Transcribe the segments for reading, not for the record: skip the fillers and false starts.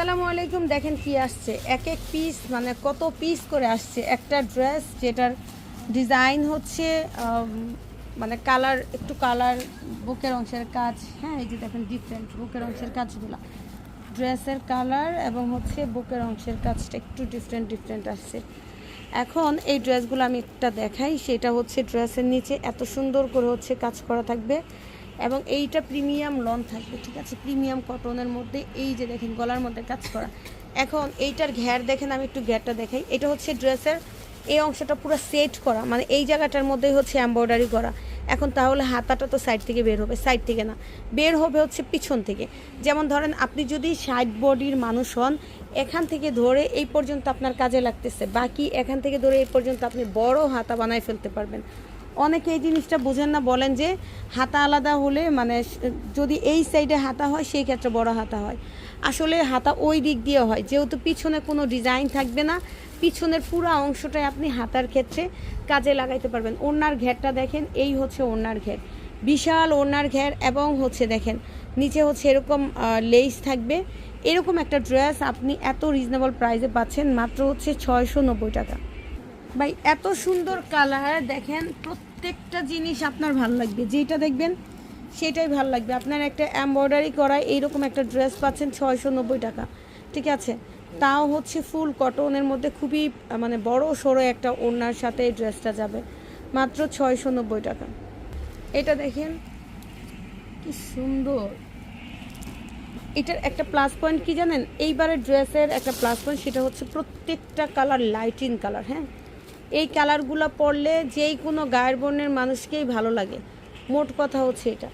আসসালামু আলাইকুম। দেখেন কি আসছে, এক এক পিস মানে কত পিস করে আসছে একটা ড্রেস, যেটার ডিজাইন হচ্ছে মানে কালার, একটু কালার, বুকের অংশের কাজ। হ্যাঁ, এই যে দেখেন ডিফারেন্ট বুকের অংশের কাজগুলো, ড্রেসের কালার এবং হচ্ছে বুকের অংশের কাজটা একটু ডিফারেন্ট আসছে। এখন এই ড্রেসগুলো আমি একটা দেখাই, সেটা হচ্ছে ড্রেসের নিচে এত সুন্দর করে হচ্ছে কাজ করা থাকবে এবং এইটা প্রিমিয়াম লন থাকবে, ঠিক আছে, প্রিমিয়াম কটনের মধ্যে। এই যে দেখেন গলার মধ্যে কাজ করা। এখন এইটার ঘের দেখেন, আমি একটু ঘেরটা দেখাই। এটা হচ্ছে ড্রেসের এই অংশটা পুরো সেট করা, মানে এই জায়গাটার মধ্যেই হচ্ছে এমব্রয়ডারি করা। এখন তাহলে হাতাটা তো সাইড থেকে বের হবে, সাইড থেকে না, বের হবে হচ্ছে পিছন থেকে। যেমন ধরেন আপনি যদি সাইড বডির মানুষ হন, এখান থেকে ধরে এই পর্যন্ত আপনার কাজে লাগতেছে, বাকি এখান থেকে ধরে এই পর্যন্ত আপনি বড় হাতা বানায় ফেলতে পারবেন। অনেকে এই জিনিসটা বোঝেন না, বলেন যে হাতা আলাদা হলে মানে যদি এই সাইডে হাতা হয় সেই ক্ষেত্রে বড় হাতা হয়। আসলে হাতা ওই দিক দিয়ে হয়, যেহেতু পিছনে কোনো ডিজাইন থাকবে না, পিছনের পুরো অংশটাই আপনি হাতার ক্ষেত্রে কাজে লাগাইতে পারবেন। ওড়নার ঘেরটা দেখেন, এই হচ্ছে ওড়নার ঘের, বিশাল ওড়নার ঘের এবং হচ্ছে দেখেন নিচে হচ্ছে এরকম লেস থাকবে। এরকম একটা ড্রেস আপনি এত রিজনেবল প্রাইসে পাচ্ছেন মাত্র হচ্ছে 690 টাকা। ভাই এত সুন্দর কালার, দেখেন প্রত্যেকটা জিনিস আপনার ভালো লাগবে, যেটা দেখবেন সেটাই ভালো লাগবে। আপনার একটা এমব্রয়ডারি করা এইরকম একটা ড্রেস পাচ্ছেন 690 টাকা, ঠিক আছে, তাও হচ্ছে ফুল কটনের মধ্যে, খুবই মানে বড় সড়ো একটা ওড়নার সাথে এই ড্রেসটা যাবে মাত্র 690 টাকা। এটা দেখেন কি সুন্দর। এটার একটা প্লাস পয়েন্ট কি জানেন, এইবারের ড্রেসের একটা প্লাস পয়েন্ট, সেটা হচ্ছে প্রত্যেকটা কালার লাইটিং কালার। হ্যাঁ, এই কালারগুলো পরলে যেই কোনো গায়ের বর্ণের মানুষকেই ভালো লাগে। মোট কথা হচ্ছে এটা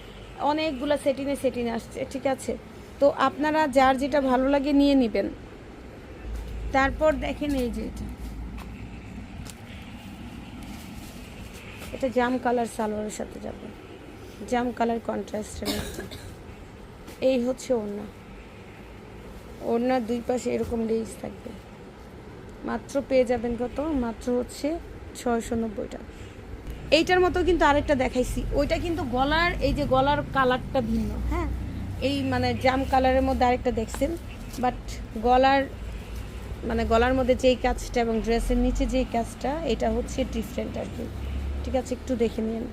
অনেকগুলো সেটিনে আসছে, ঠিক আছে, তো আপনারা যার যেটা ভালো লাগে নিয়ে নেবেন। তারপর দেখেন এই যে এটা জাম কালার সালোয়ারের সাথে যাবে, জাম কালার কন্ট্রাস্টের মধ্যে। এই হচ্ছে ওড়না, ওড়নার দুই পাশে এরকম লেস থাকবে। মাত্র পেয়ে যাবেন কত, মাত্র হচ্ছে 690 টাকা। এইটার মতো কিন্তু আরেকটা দেখাইছি, ওইটা কিন্তু গলার, এই যে গলার কালারটা ভিন্ন। হ্যাঁ, এই মানে জাম কালারের মধ্যে আরেকটা দেখছেন, বাট গলার মানে গলার মধ্যে যেই কাজটা এবং ড্রেসের নিচে যেই কাজটা, এটা হচ্ছে ডিফারেন্ট আর কি, ঠিক আছে, একটু দেখে নিন।